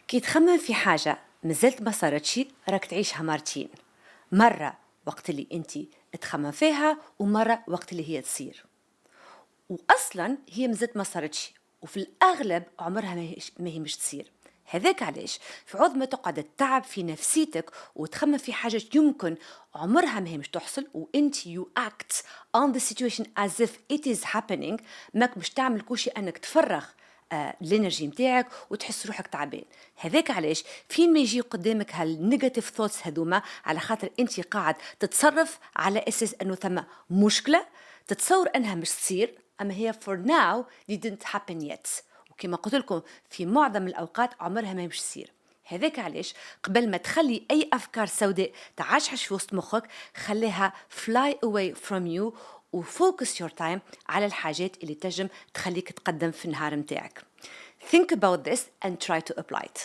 كي تخمم في حاجة مازالت ما صارتش راك تعيشها مرتين، مرة وقت اللي انت تخمم فيها ومرة وقت اللي هي تصير. واصلا هي مازالت ما صارتش، وفي الاغلب عمرها ما هي مش تصير. هذاك علاش في عوض ما تقعد تتعب في نفسيتك وتخمم في حاجات يمكن عمرها ما هي مش تحصل، وانت you act on the situation as if it is happening، ماك مش تعمل كل شيء انك تفرغ الانرجي نتاعك وتحس روحك تعبان. هذاك علاش فين ما يجي قدامك هالنيجاتيف ثوتس هذوما، على خاطر انت قاعد تتصرف على اساس انه ثم مشكله تتصور انها مش تصير، اما هي for now didn't happen yet. وكما قلت لكم في معظم الاوقات عمرها ما مش تصير. هذاك علاش قبل ما تخلي اي افكار سوداء تعشعش في وسط مخك، خليها fly away from you وفوكس your time على الحاجات اللي تجم تخليك تقدم في النهار متاعك. Think about this and try to apply it.